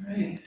Right.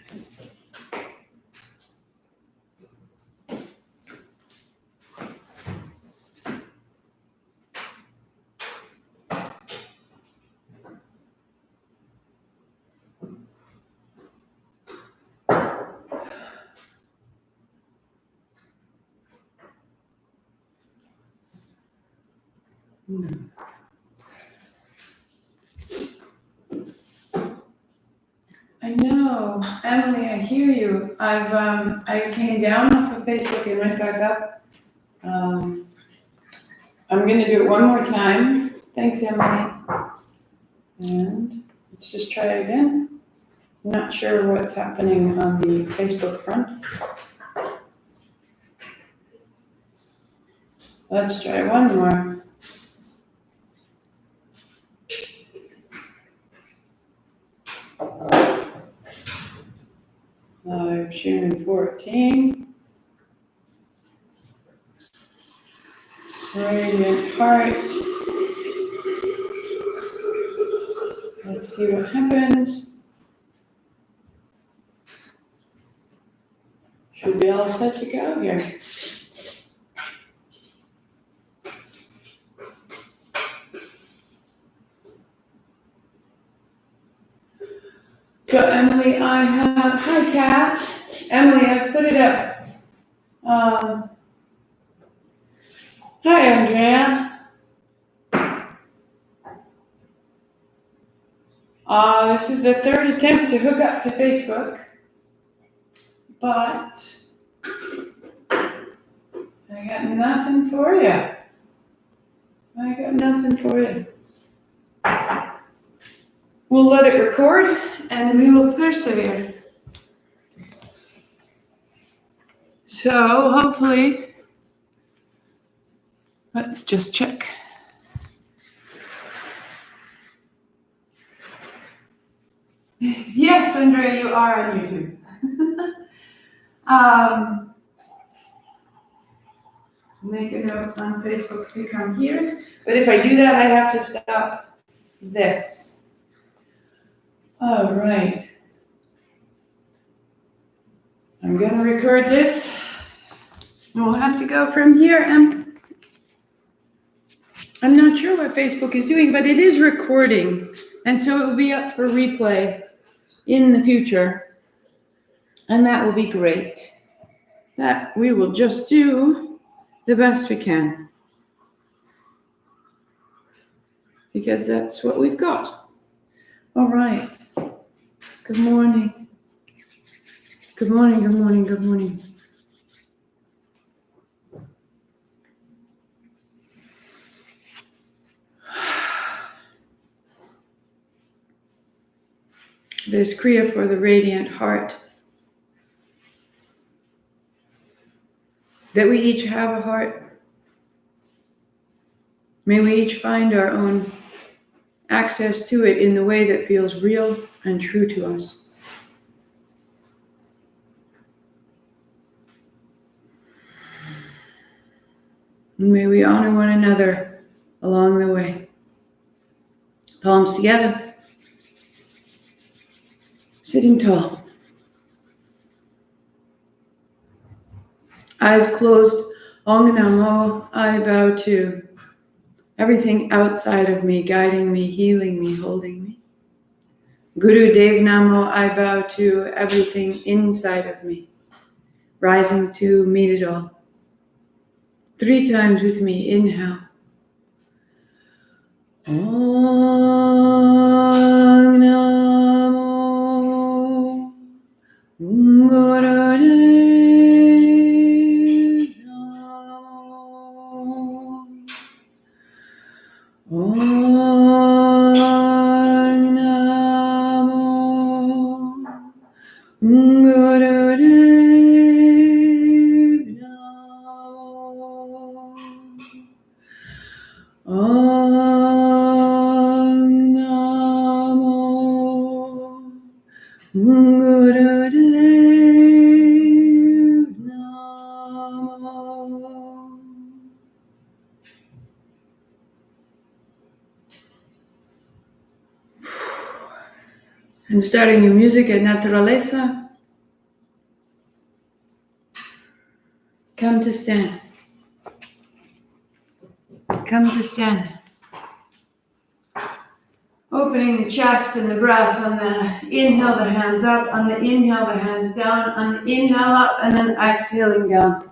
I know, Emily, I hear you. I came down off of Facebook and went back up. I'm gonna do it one more time. Thanks, Emily. And let's just try it again. I'm not sure what's happening on the Facebook front. Let's try one more. Live June 14. Radiant heart. Let's see what happens. Should be all set to go here. So Emily, I have, hi Kat. Emily, I've put it up. Hi Andrea. This is the third attempt to hook up to Facebook, but I got nothing for you. We'll let it record and we will persevere. So hopefully, let's just check. Yes, Andrea, you are on YouTube. Make a note on Facebook to come here. But if I do that, I have to stop this. All right. I'm going to record this. And we'll have to go from here. I'm not sure what Facebook is doing, but it is recording. And so it will be up for replay in the future. And that will be great. That we will just do the best we can. Because that's what we've got. All right. Good morning. Good morning, good morning, good morning. There's Kriya for the radiant heart. That we each have a heart. May we each find our own access to it in the way that feels real and true to us. And may we honor one another along the way. Palms together. Sitting tall. Eyes closed. Ong Namo. I bow to everything outside of me, guiding me, healing me, holding me. Guru Dev Namo. I bow to everything inside of me, rising to meet it all. 3 times with me. Inhale. Om Namo Gurudev Namo. Om Namo Gurudev Namo. Om Namo Gurudev Namo. And starting your music at Naturaleza, come to stand. Come to stand. Opening the chest and the breath. On the inhale, the hands up. On the inhale, the hands down. On the inhale, up, and then exhaling down.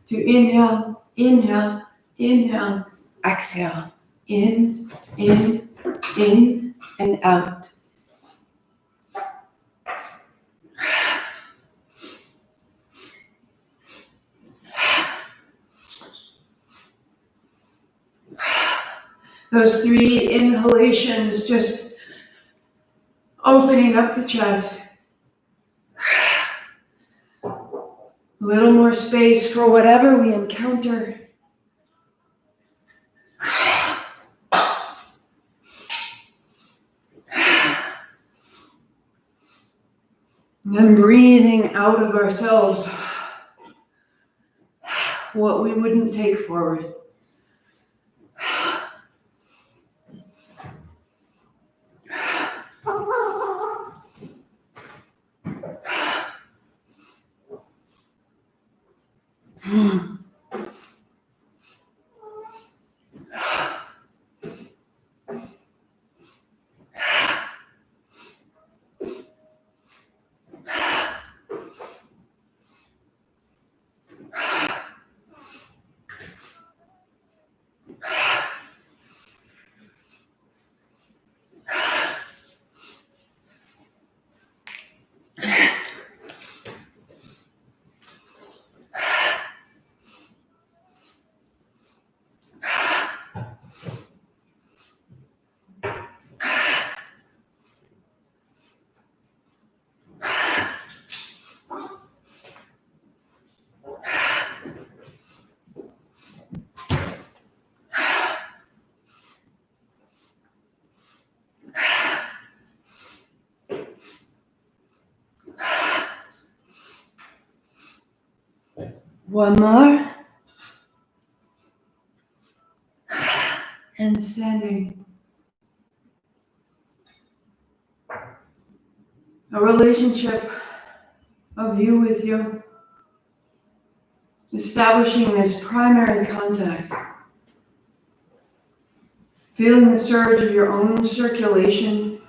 To inhale, inhale, inhale, exhale. In, and out. Those 3 inhalations, just opening up the chest. A little more space for whatever we encounter. And then breathing out of ourselves what we wouldn't take forward. One more. And standing. A relationship of you with you. Establishing this primary contact. Feeling the surge of your own circulation,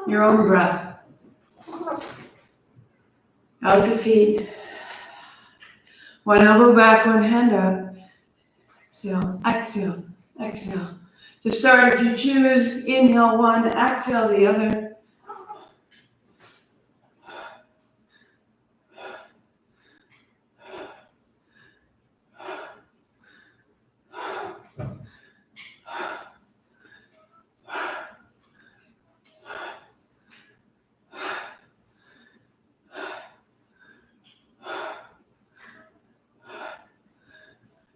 your own breath. Out the feet. One elbow back, one hand up. Exhale, exhale, exhale. To start, if you choose, inhale one, exhale the other.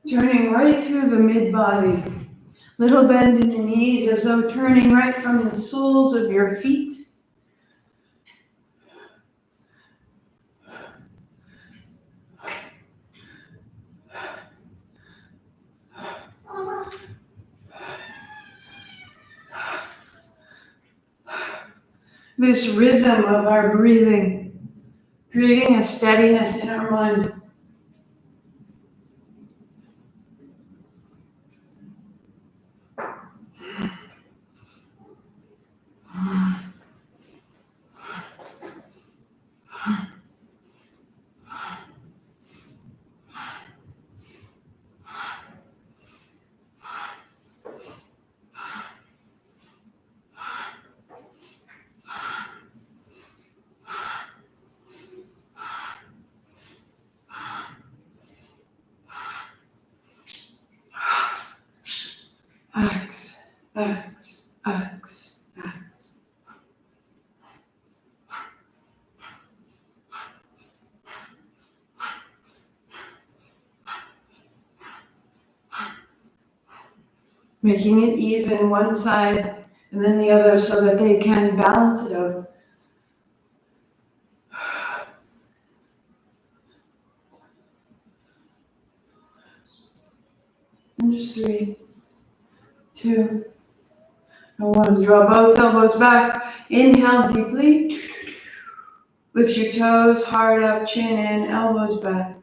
Turning right through the mid-body. Little bend in the knees as though turning right from the soles of your feet. This rhythm of our breathing, creating a steadiness in our mind. X, X, X, X. Making it even one side and then the other so that they can balance it out. And just 3, 2, One, draw both elbows back. Inhale deeply. Lift your toes, heart up, chin in, elbows back.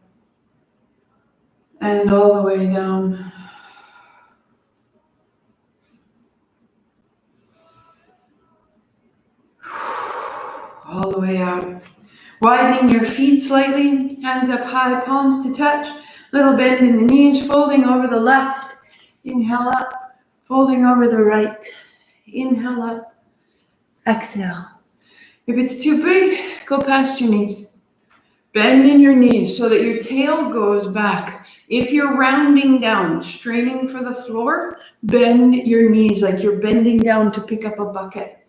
And all the way down. All the way out. Widening your feet slightly, hands up high, palms to touch. Little bend in the knees, folding over the left. Inhale up, folding over the right. Inhale up, exhale. If it's too big, go past your knees. Bend in your knees so that your tail goes back. If you're rounding down, straining for the floor, bend your knees like you're bending down to pick up a bucket.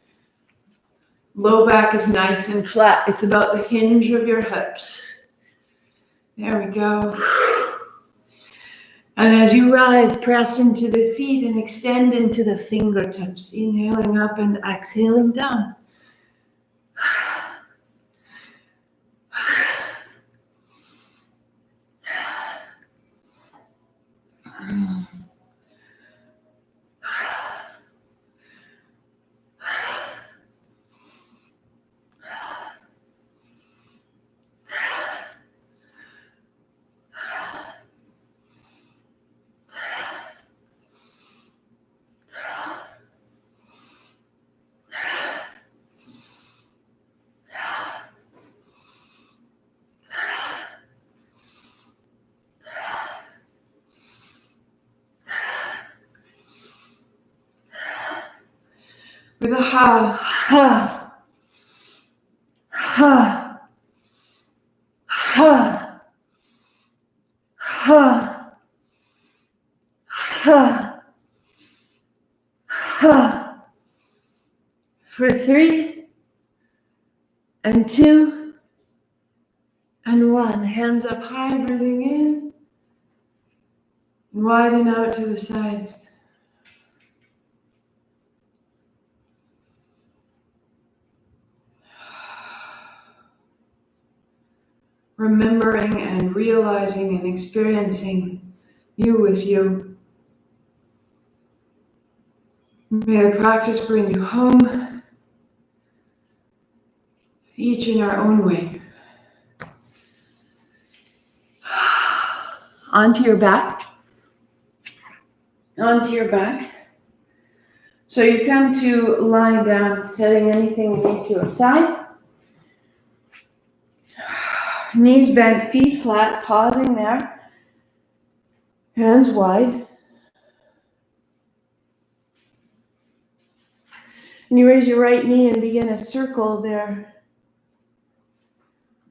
Low back is nice and flat. It's about the hinge of your hips. There we go. And as you rise, press into the feet and extend into the fingertips. Inhaling up and exhaling down. With a ha, ha, ha, ha, ha, ha, ha. For 3, and 2, and 1. Hands up high, breathing in, and widen out to the sides. Remembering and realizing and experiencing you with you. May the practice bring you home, each in our own way. Onto your back. Onto your back. So you come to lie down, setting anything you need to aside. Knees bent, feet flat, pausing there. Hands wide. And you raise your right knee and begin a circle there.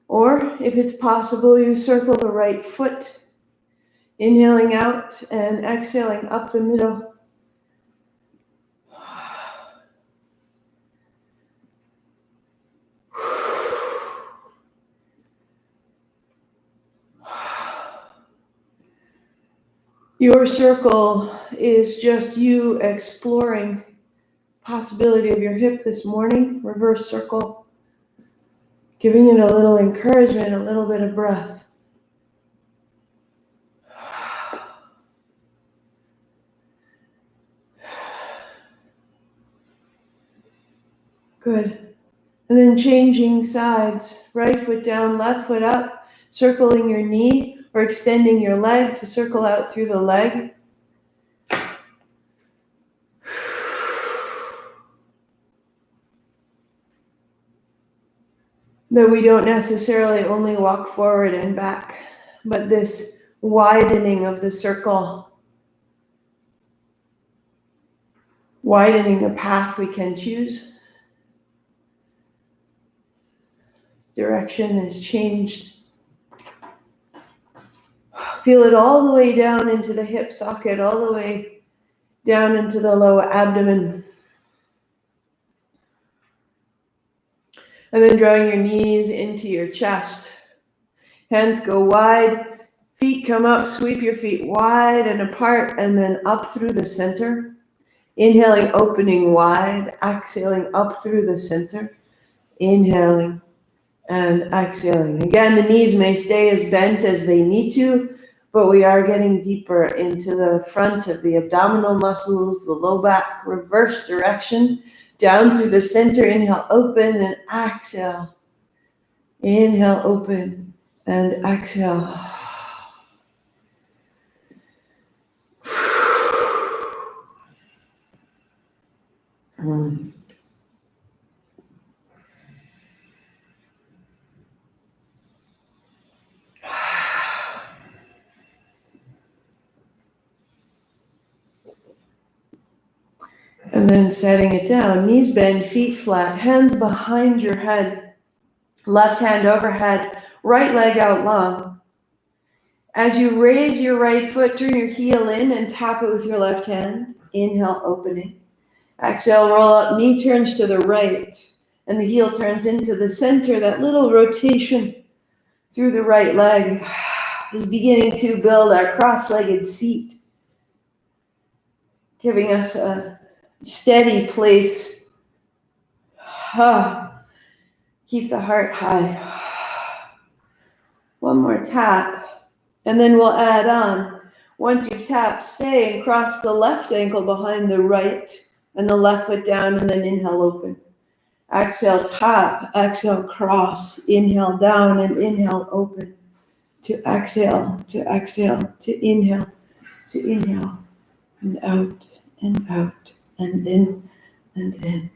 Or, if it's possible, you circle the right foot. Inhaling out and exhaling up the middle. Your circle is just you exploring possibility of your hip this morning. Reverse circle. Giving it a little encouragement, a little bit of breath. Good. And then changing sides. Right foot down, left foot up. Circling your knee. Or extending your leg to circle out through the leg. That we don't necessarily only walk forward and back, but this widening of the circle, widening the path we can choose. Direction is changed. Feel it all the way down into the hip socket, all the way down into the lower abdomen. And then drawing your knees into your chest. Hands go wide, feet come up, sweep your feet wide and apart, and then up through the center. Inhaling, opening wide, exhaling up through the center. Inhaling and exhaling. Again, the knees may stay as bent as they need to, but we are getting deeper into the front of the abdominal muscles, the low back, reverse direction, down through the center. Inhale, open, and exhale. Inhale, open, and exhale. And then setting it down, knees bend, feet flat, hands behind your head, left hand overhead, right leg out long. As you raise your right foot, turn your heel in and tap it with your left hand. Inhale, opening. Exhale, roll up, knee turns to the right, and the heel turns into the center. That little rotation through the right leg is beginning to build our cross-legged seat, giving us a steady place. Keep the heart high. One more tap, and then we'll add on. Once you've tapped, stay and cross the left ankle behind the right and the left foot down, and then inhale, open. Exhale, tap, exhale, cross, inhale, down, and inhale, open. To exhale, to exhale, to inhale, and out, and out, and in, and in.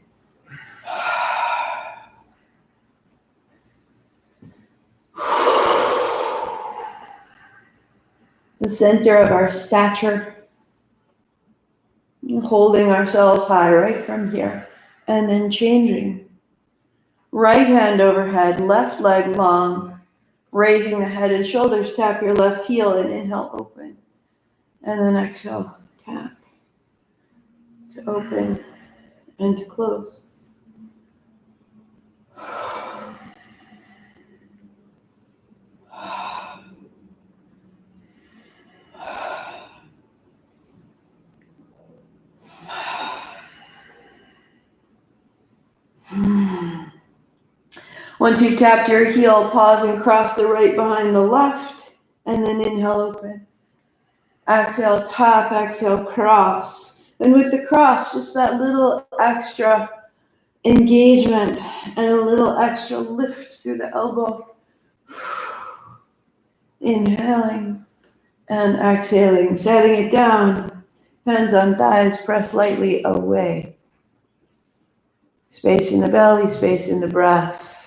The center of our stature, holding ourselves high right from here, and then changing. Right hand overhead, left leg long, raising the head and shoulders, tap your left heel and inhale, open. And then exhale, tap to open and to close. Once you've tapped your heel, pause and cross the right behind the left, and then inhale, open. Exhale, tap, exhale, cross. And with the cross, just that little extra engagement and a little extra lift through the elbow. Inhaling and exhaling, setting it down. Hands on thighs, press lightly away. Space in the belly, space in the breath.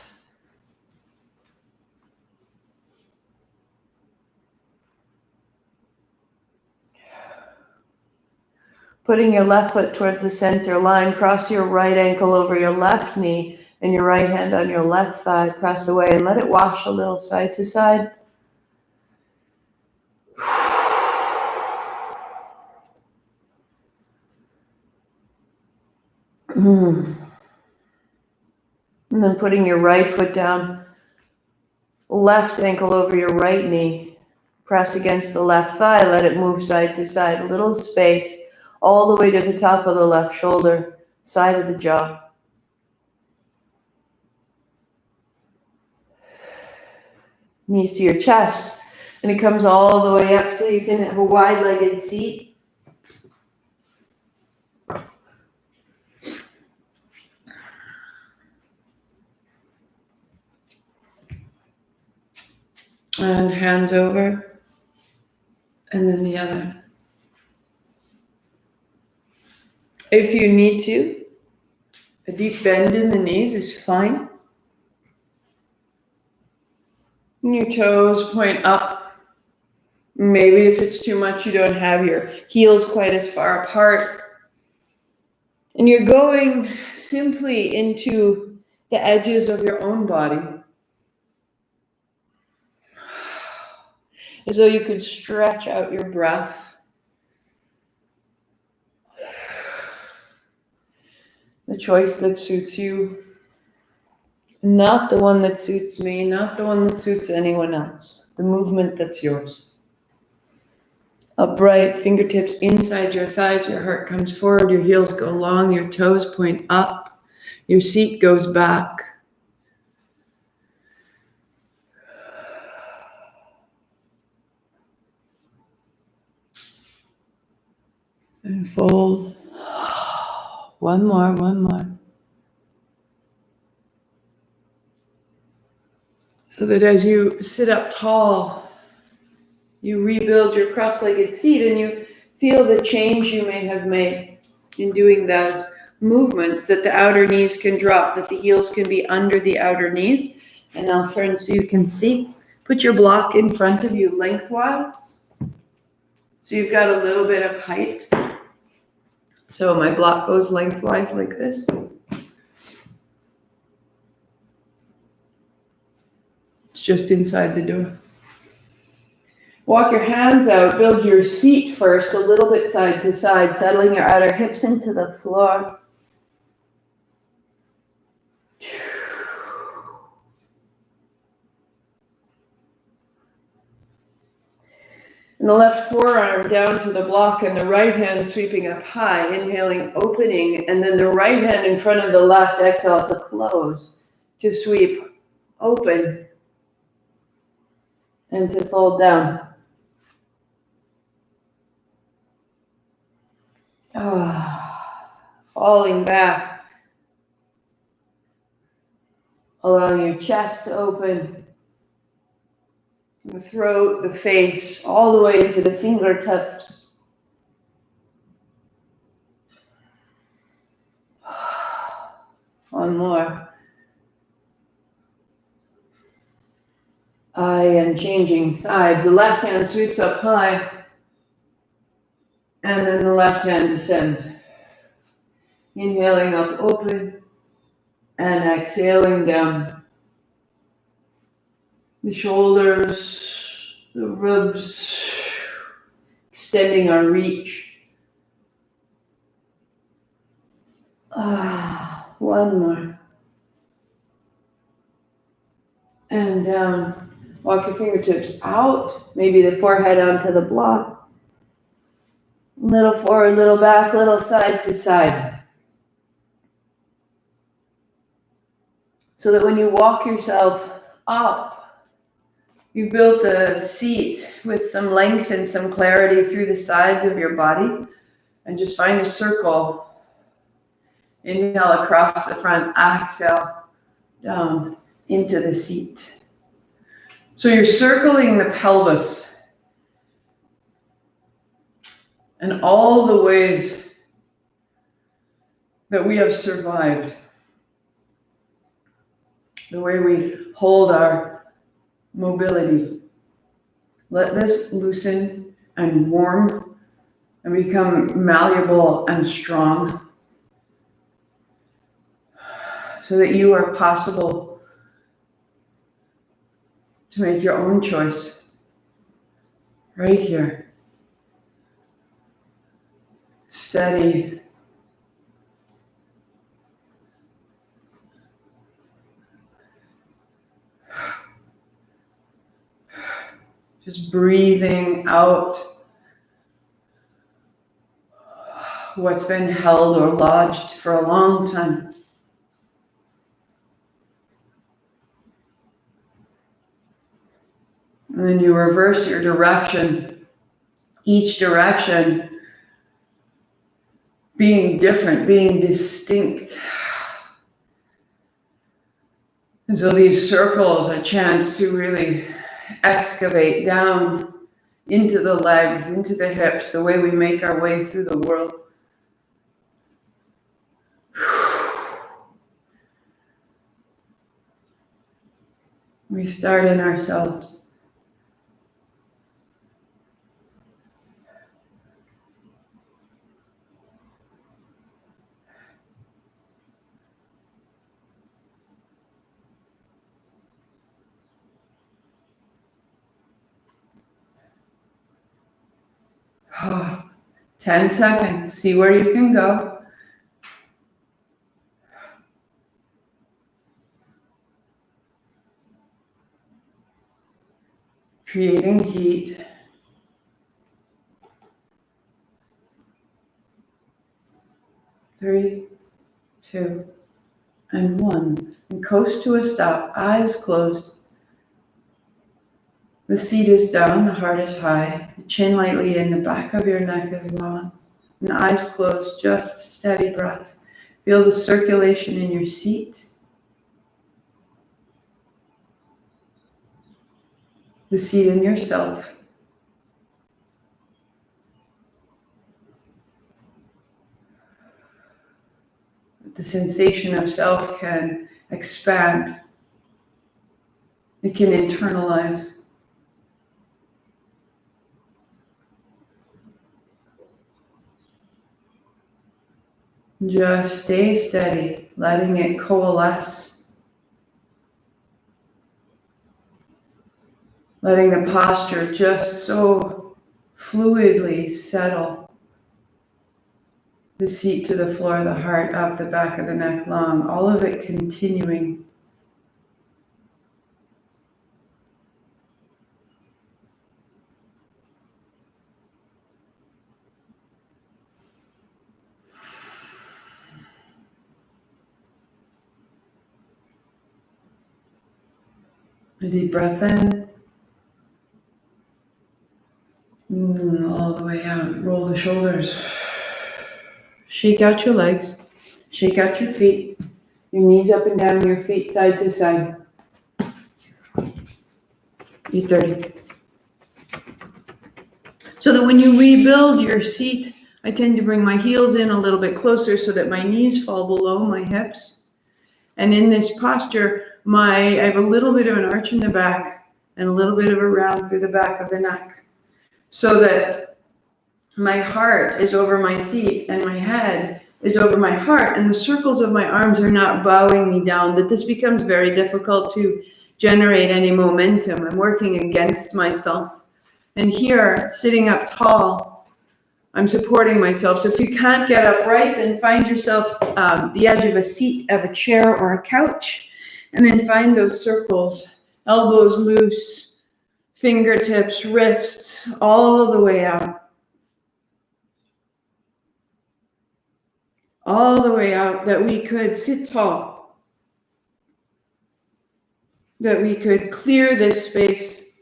Putting your left foot towards the center line, cross your right ankle over your left knee and your right hand on your left thigh. Press away and let it wash a little side to side. And then putting your right foot down, left ankle over your right knee. Press against the left thigh, let it move side to side, a little space, all the way to the top of the left shoulder, side of the jaw. Knees to your chest, and it comes all the way up so you can have a wide-legged seat. And hands over, and then the other. If you need to, a deep bend in the knees is fine. And your toes point up. Maybe if it's too much, you don't have your heels quite as far apart. And you're going simply into the edges of your own body. As though you could stretch out your breath. The choice that suits you. Not the one that suits me, not the one that suits anyone else. The movement that's yours. Upright, fingertips inside your thighs, your heart comes forward, your heels go long, your toes point up, your seat goes back. And fold. One more. So that as you sit up tall, you rebuild your cross-legged seat and you feel the change you may have made in doing those movements, that the outer knees can drop, that the heels can be under the outer knees. And I'll turn so you can see. Put your block in front of you lengthwise. So you've got a little bit of height. So my block goes lengthwise like this. It's just inside the door. Walk your hands out, build your seat first, a little bit side to side, settling your outer hips into the floor. And the left forearm down to the block and the right hand sweeping up high, inhaling, opening, and then the right hand in front of the left, exhale to close, to sweep, open, and to fold down. Falling back, allowing your chest to open, the throat, the face, all the way into the fingertips. One more. I am changing sides. The left hand sweeps up high, and then the left hand descends. Inhaling up, open, and exhaling down. The shoulders, the ribs, extending our reach. One more. And down. Walk your fingertips out, maybe the forehead onto the block. Little forward, little back, little side to side. So that when you walk yourself up, you built a seat with some length and some clarity through the sides of your body. And just find a circle. Inhale across the front, exhale down into the seat. So you're circling the pelvis and all the ways that we have survived. The way we hold our mobility. Let this loosen and warm and become malleable and strong so that you are possible to make your own choice right here. Steady. Just breathing out what's been held or lodged for a long time. And then you reverse your direction, each direction being different, being distinct. And so these circles are a chance to really excavate down into the legs, into the hips, the way we make our way through the world. We start in ourselves. Oh, 10 seconds. See where you can go. Creating heat. 3, 2, and 1. And coast to a stop. Eyes closed. The seat is down, the heart is high. The chin lightly in, the back of your neck is long. And eyes closed, just steady breath. Feel the circulation in your seat. The seat in yourself. The sensation of self can expand. It can internalize. Just stay steady, letting it coalesce. Letting the posture just so fluidly settle. The seat to the floor, the heart up, the back of the neck long, all of it continuing. A deep breath in. All the way out. Roll the shoulders. Shake out your legs. Shake out your feet. Your knees up and down, your feet side to side. 8:30. So that when you rebuild your seat, I tend to bring my heels in a little bit closer so that my knees fall below my hips. And in this posture, I have a little bit of an arch in the back and a little bit of a round through the back of the neck. So that my heart is over my seat and my head is over my heart, and the circles of my arms are not bowing me down, that this becomes very difficult to generate any momentum. I'm working against myself. And here, sitting up tall, I'm supporting myself. So if you can't get upright, then find yourself the edge of a seat, of a chair or a couch, and then find those circles, elbows loose, fingertips, wrists, all the way out. All the way out, that we could sit tall, that we could clear this space.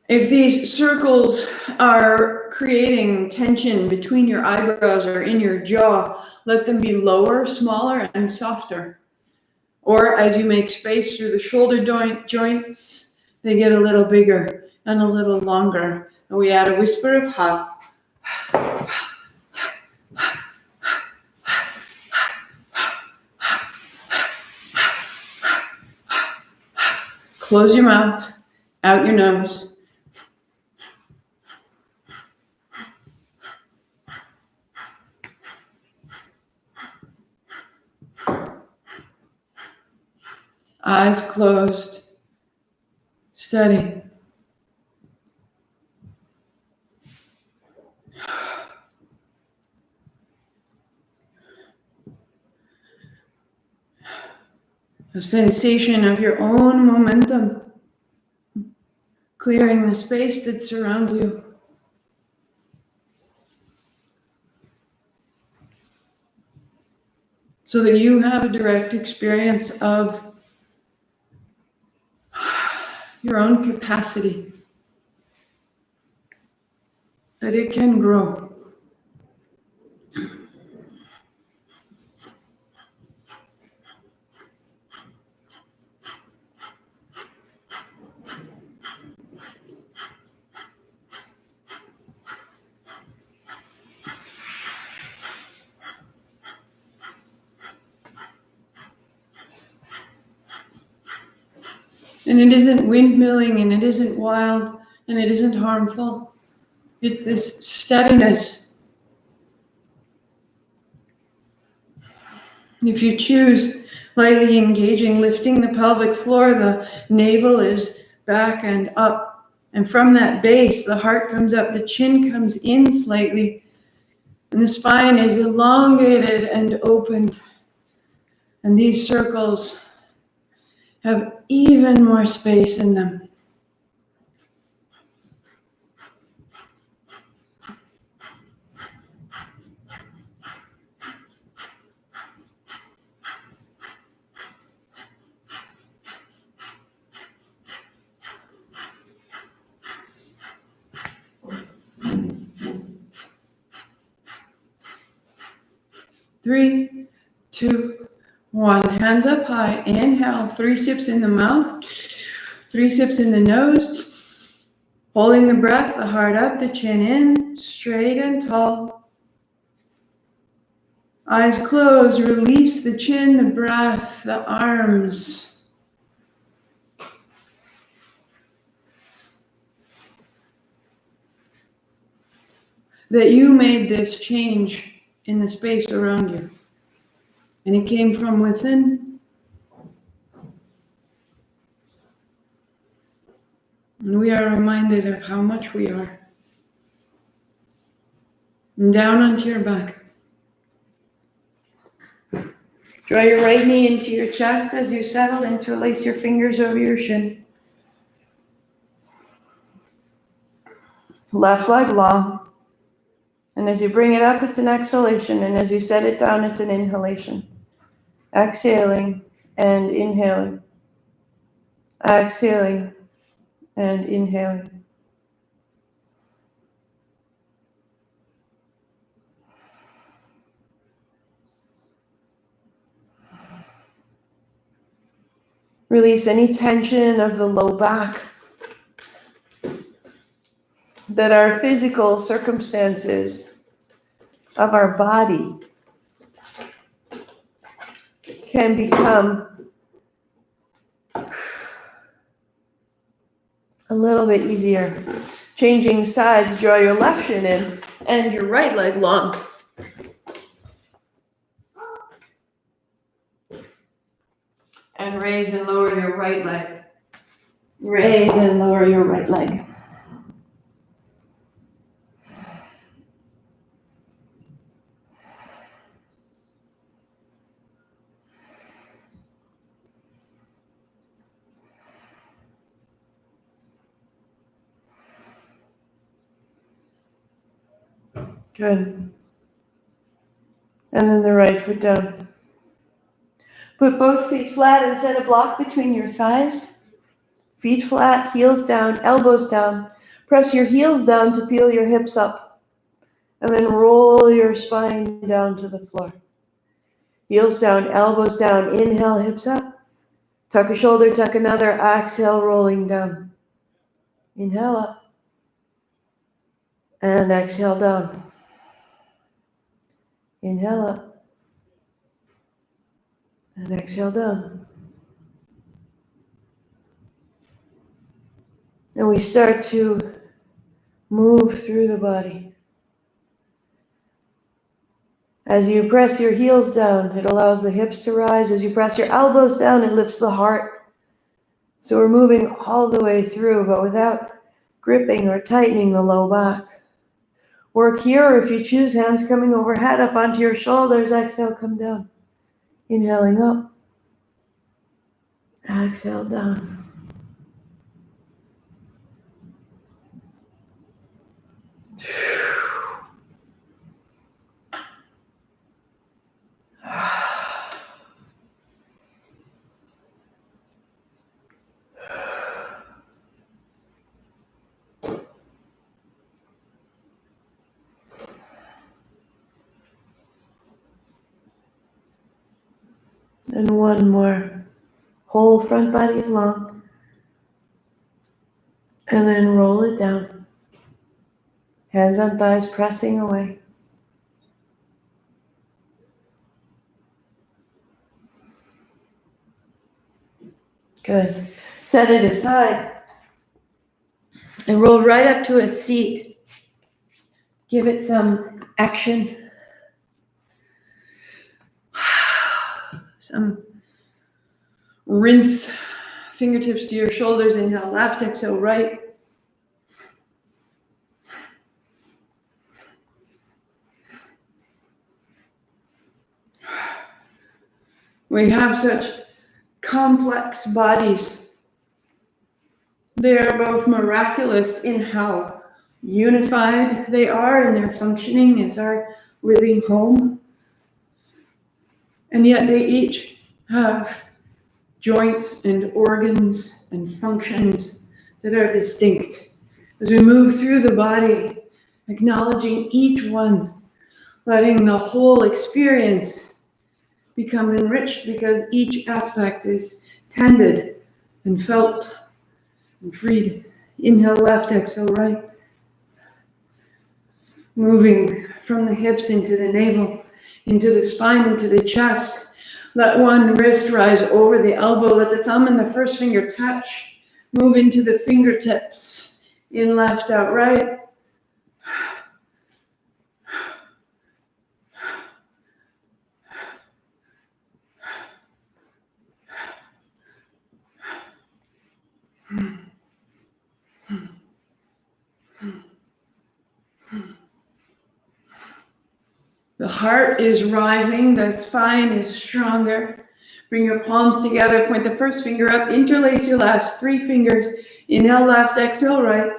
If these circles are creating tension between your eyebrows or in your jaw, let them be lower, smaller, and softer. Or as you make space through the shoulder joints, they get a little bigger and a little longer. And we add a whisper of ha. Close your mouth, out your nose. Eyes closed, steady. A sensation of your own momentum, clearing the space that surrounds you. So that you have a direct experience of your own capacity, that it can grow. And it isn't windmilling, and it isn't wild, and it isn't harmful. It's this steadiness. If you choose lightly engaging, lifting the pelvic floor, the navel is back and up. And from that base, the heart comes up, the chin comes in slightly, and the spine is elongated and opened. And these circles have even more space in them. 3, 2, 1. Hands up high. Inhale. 3 sips in the mouth. 3 sips in the nose. Holding the breath, the heart up, the chin in, straight and tall. Eyes closed. Release the chin, the breath, the arms. That you made this change in the space around you. And it came from within. And we are reminded of how much we are. And down onto your back. Draw your right knee into your chest as you settle. Interlace your fingers over your shin. Left leg long. And as you bring it up, it's an exhalation. And as you set it down, it's an inhalation. Exhaling and inhaling. Exhaling and inhaling. Release any tension of the low back that our physical circumstances of our body can become a little bit easier. Changing sides, draw your left shin in and your right leg long. And raise and lower your right leg. Raise and lower your right leg. Good. And then the right foot down. Put both feet flat and set a block between your thighs. Feet flat, heels down, elbows down. Press your heels down to peel your hips up. And then roll your spine down to the floor. Heels down, elbows down. Inhale, hips up. Tuck a shoulder, tuck another. Exhale, rolling down. Inhale up. And exhale down. Inhale up. And exhale down. And we start to move through the body. As you press your heels down, it allows the hips to rise. As you press your elbows down, it lifts the heart. So we're moving all the way through, but without gripping or tightening the low back. Work here, or if you choose, hands coming overhead up onto your shoulders. Exhale, come down. Inhaling up. Exhale down. And one more. Whole front body is long. And then roll it down. Hands on thighs, pressing away. Good. Set it aside. And roll right up to a seat. Give it some action. Some rinse. Fingertips to your shoulders. Inhale left, exhale right. We have such complex bodies. They are both miraculous in how unified they are in their functioning as our living home. And yet they each have joints and organs and functions that are distinct. As we move through the body, acknowledging each one letting the whole experience become enriched because each aspect is tended and felt and freed. Inhale left, exhale right. Moving from the hips into the navel, into the spine, into the chest. Let one wrist rise over the elbow. Let the thumb and the first finger touch. Move into the fingertips. In left, out right. The heart is rising, the spine is stronger. Bring your palms together, point the first finger up, interlace your last 3 fingers. Inhale left, exhale right.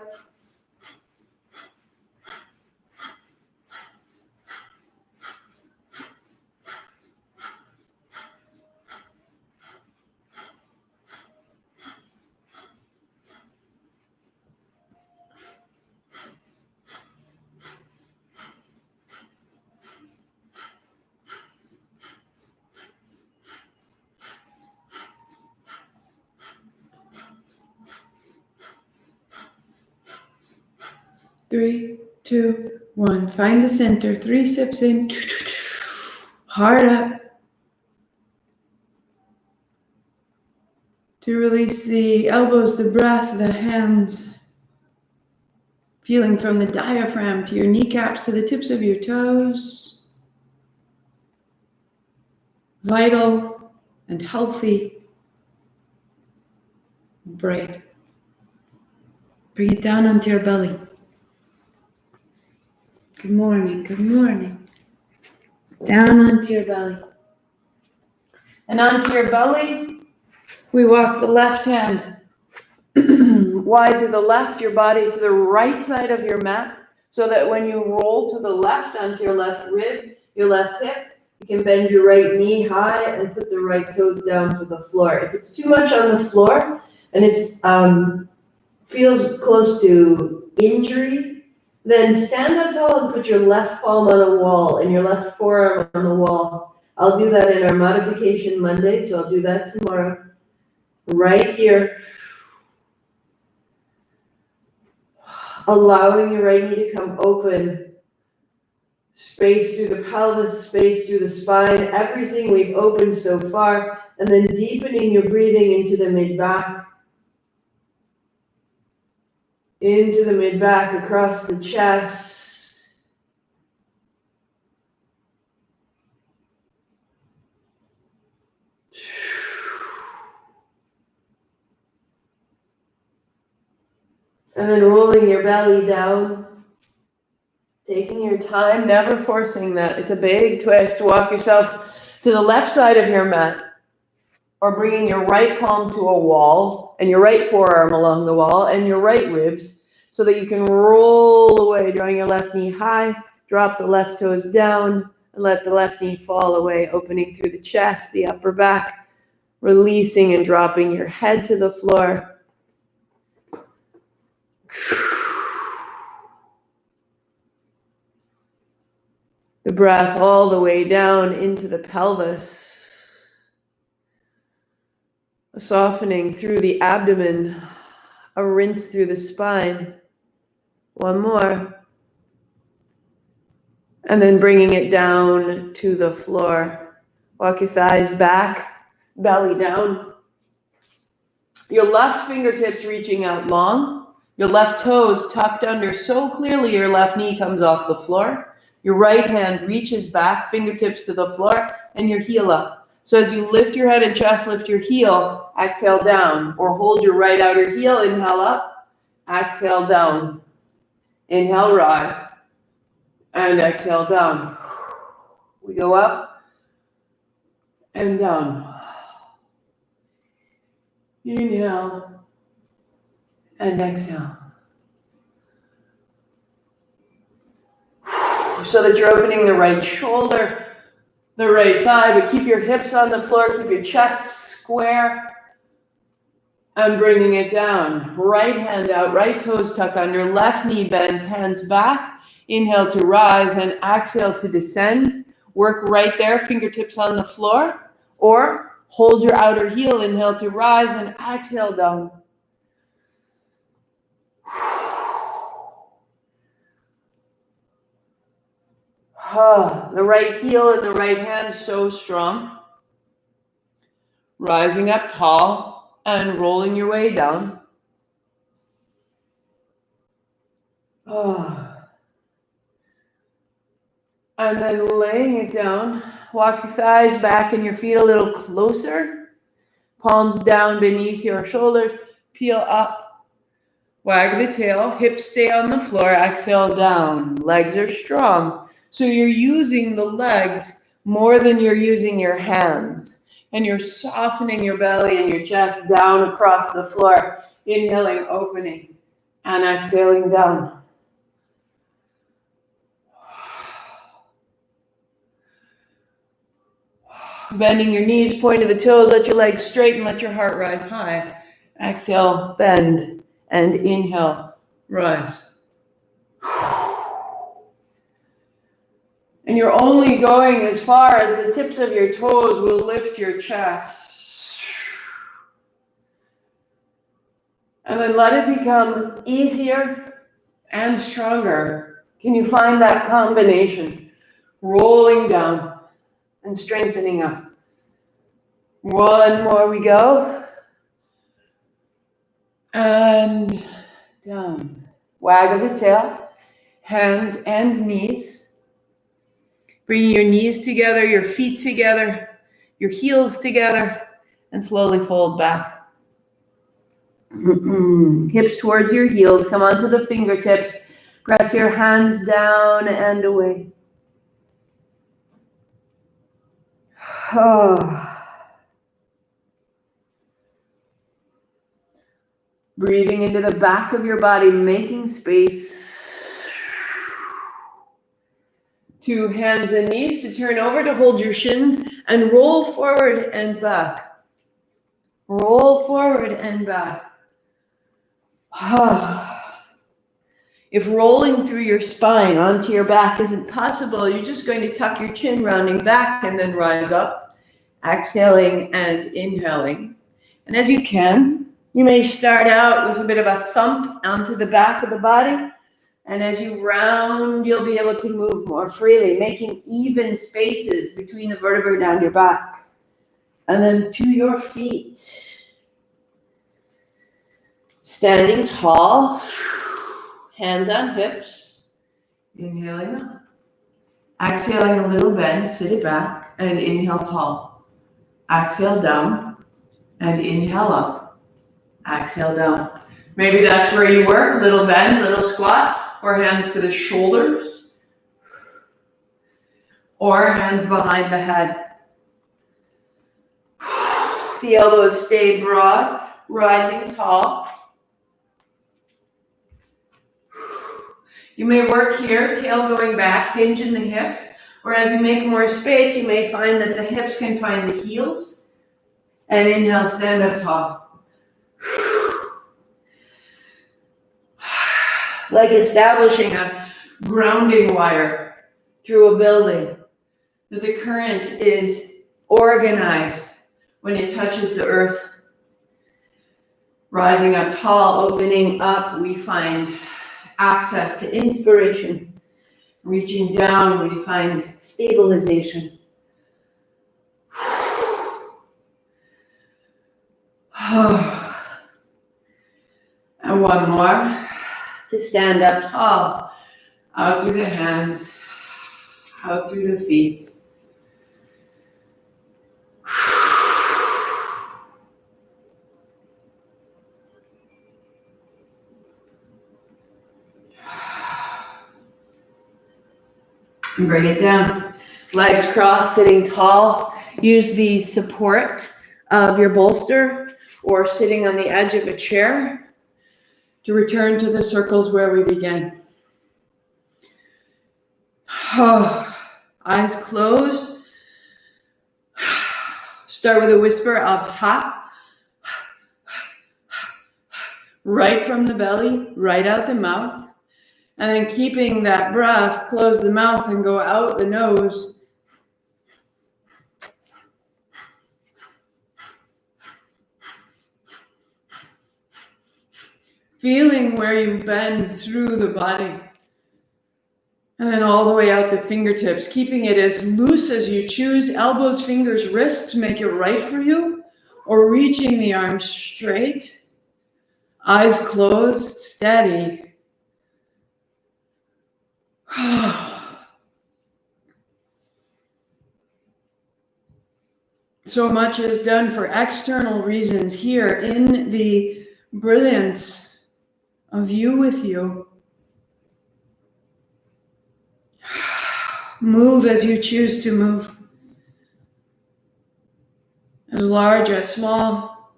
Three, 2, 1. Find the center. 3 sips in. Heart up. To release the elbows, the breath, the hands. Feeling from the diaphragm to your kneecaps to the tips of your toes. Vital and healthy. Bright. Bring it down onto your belly. Good morning, good morning. Down onto your belly. And onto your belly, we walk the left hand wide to the left, your body to the right side of your mat, so that when you roll to the left onto your left rib, your left hip, you can bend your right knee high and put the right toes down to the floor. If it's too much on the floor and it's feels close to injury, then stand up tall and put your left palm on a wall and your left forearm on the wall. I'll do that in our modification Monday, so I'll do that tomorrow. Right here. Allowing your right knee to come open. Space through the pelvis, space through the spine, everything we've opened so far, and then deepening your breathing into the mid-back. Into the mid-back, across the chest. And then rolling your belly down. Taking your time, never forcing that. It's a big twist. Walk yourself to the left side of your mat. Or bringing your right palm to a wall and your right forearm along the wall and your right ribs so that you can roll away, drawing your left knee high, drop the left toes down, and let the left knee fall away, opening through the chest, the upper back, releasing and dropping your head to the floor. The breath all the way down into the pelvis. A softening through the abdomen, a rinse through the spine. One more. And then bringing it down to the floor. Walk your thighs back, belly down. Your left fingertips reaching out long. Your left toes tucked under so clearly your left knee comes off the floor. Your right hand reaches back, fingertips to the floor, and your heel up. So as you lift your head and chest, lift your heel, exhale down, or hold your right outer heel, inhale up, exhale down. Inhale, rise, and exhale down. We go up and down. Inhale and exhale. So that you're opening the right shoulder, the right thigh, but keep your hips on the floor, keep your chest square, and bringing it down. Right hand out, right toes tuck under, left knee bends, hands back, Inhale to rise and exhale to descend. Work right there, fingertips on the floor, or hold your outer heel. Inhale to rise and exhale down. The right heel and the right hand so strong. Rising up tall and rolling your way down. And then laying it down. Walk your thighs back and your feet a little closer. Palms down beneath your shoulders. Peel up. Wag the tail. Hips stay on the floor. Exhale down. Legs are strong. So you're using the legs more than you're using your hands. And you're softening your belly and your chest down across the floor. Inhaling, opening, and exhaling down. Bending your knees, pointing the toes, let your legs straighten, let your heart rise high. Exhale, bend, and inhale, rise. And you're only going as far as the tips of your toes will lift your chest. And then let it become easier and stronger. Can you find that combination? Rolling down and strengthening up. One more we go. And down. Wag of the tail. Hands and knees. Bringing your knees together, your feet together, your heels together, and slowly fold back. Hips towards your heels. Come onto the fingertips. Press your hands down and away. Breathing into the back of your body, making space. 2 hands and knees to turn over to hold your shins and roll forward and back. Roll forward and back. If rolling through your spine onto your back isn't possible, you're just going to tuck your chin rounding back and then rise up, exhaling and inhaling. And as you can, you may start out with a bit of a thump onto the back of the body. And as you round, you'll be able to move more freely, making even spaces between the vertebrae down your back. And then to your feet. Standing tall, hands on hips. Inhaling up. Exhaling a little bend, sit it back, and inhale tall. Exhale down, and inhale up. Exhale down. Maybe that's where you work, little bend, little squat. Or hands to the shoulders, or hands behind the head. The elbows stay broad, rising tall. You may work here, tail going back, hinge in the hips, or as you make more space, you may find that the hips can find the heels. And inhale, stand up tall. Like establishing a grounding wire through a building, that the current is organized when it touches the earth. Rising up tall, opening up, we find access to inspiration. Reaching down, we find stabilization. And one more. To stand up tall, out through the hands, out through the feet. And bring it down. Legs crossed, sitting tall. Use the support of your bolster or sitting on the edge of a chair to return to the circles where we began. Eyes closed. Start with a whisper of ha. Right from the belly, right out the mouth. And then keeping that breath, close the mouth and go out the nose. Feeling where you've been through the body. And then all the way out the fingertips, keeping it as loose as you choose. Elbows, fingers, wrists, make it right for you. Or reaching the arms straight. Eyes closed, steady. So much is done for external reasons here in the brilliance of you with you. Move as you choose to move. As large, as small,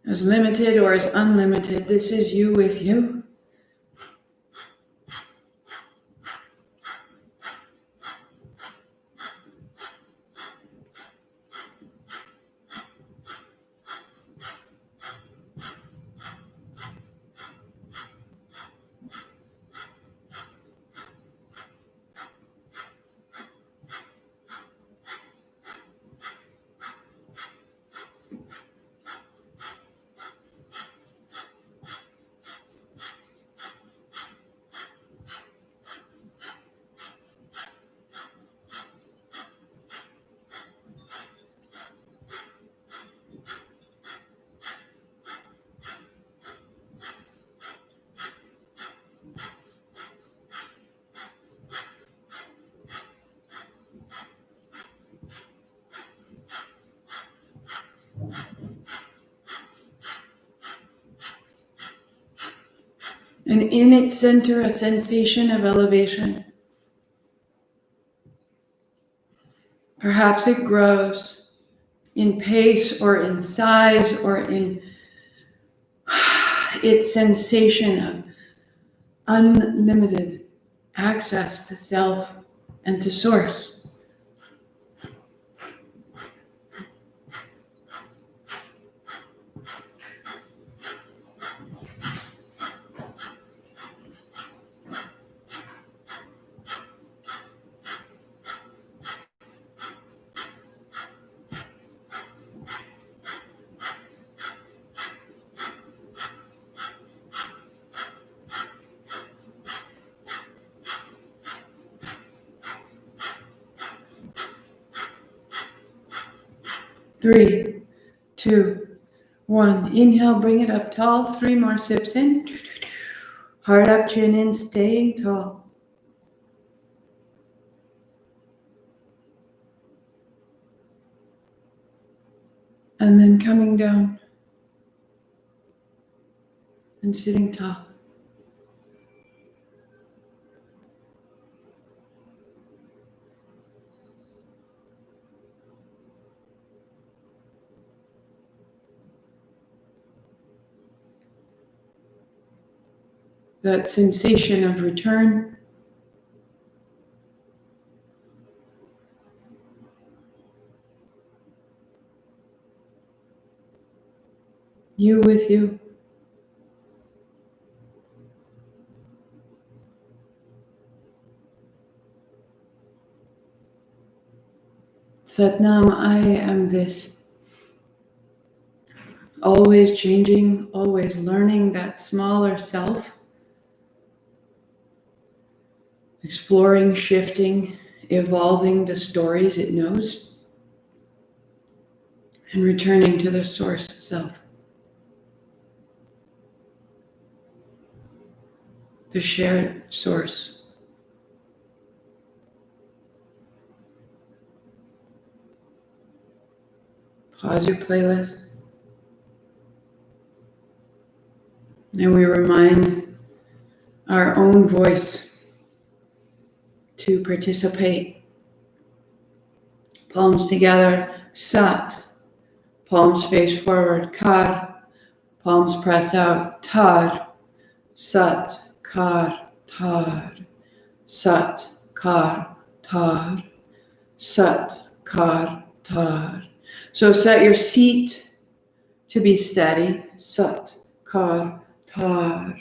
as limited or as unlimited. This is you with you. And in its center, a sensation of elevation. Perhaps it grows in pace or in size or in its sensation of unlimited access to self and to source. Three, two, one. Inhale, bring it up tall. 3 more sips in. Heart up, chin in, staying tall. And then coming down and sitting tall. That sensation of return. You with you. Satnam, I am this. Always changing, always learning that smaller self. Exploring, shifting, evolving the stories it knows. And returning to the source self. The shared source. Pause your playlist. And we remind our own voice to participate. Palms together, Sat. Palms face forward, Kar. Palms press out, Tar. Sat, Kar, Tar. Sat, Kar, Tar. Sat, Kar, Tar. So set your seat to be steady. Sat, Kar, Tar.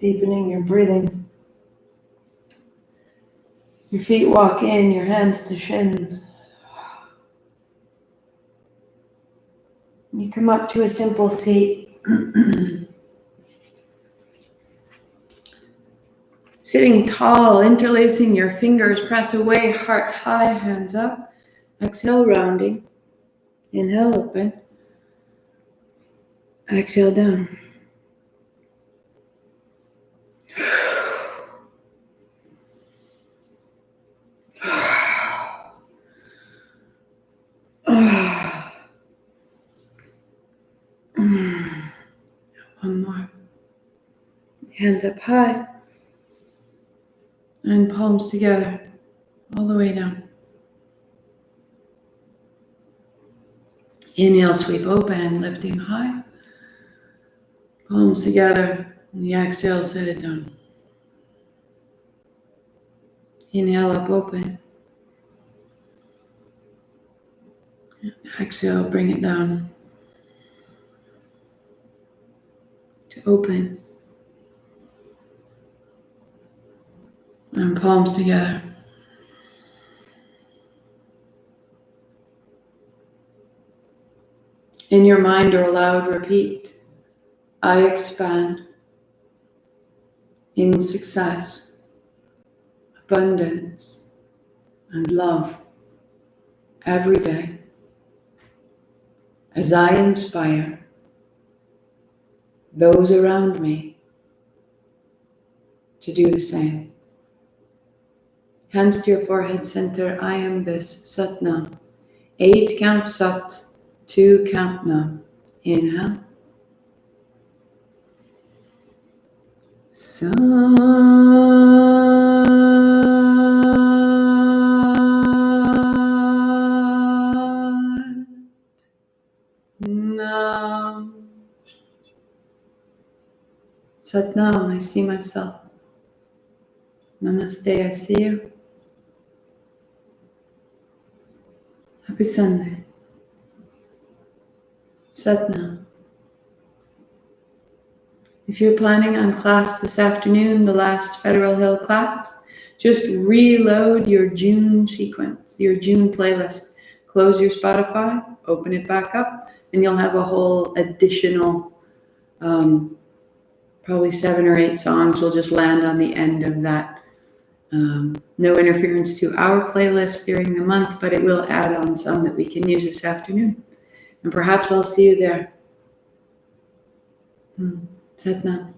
Deepening your breathing. Your feet walk in, your hands to shins. You come up to a simple seat. Sitting tall, interlacing your fingers, press away, heart high, hands up. Exhale, rounding. Inhale, open. Exhale, down. One more. Hands up high. And palms together. All the way down. Inhale, sweep open, lifting high. Palms together. And the exhale, set it down. Inhale, up, open. Exhale, bring it down. To open. And palms together. In your mind or aloud, repeat, I expand in success, abundance, and love every day as I inspire those around me to do the same. Hands to your forehead center. I am this. Sat Nam. 8 count Sat. 2 count Nam. Inhale. Sat Nam. Sat Nam. I see myself. Namaste. I see you. Happy Sunday. Sat Nam. If you're planning on class this afternoon, the last Federal Hill class, just reload your June sequence, your June playlist. Close your Spotify, open it back up, and you'll have a whole additional, probably 7 or 8 songs will just land on the end of that. No interference to our playlist during the month, but it will add on some that we can use this afternoon. And perhaps I'll see you there. Sat Nam.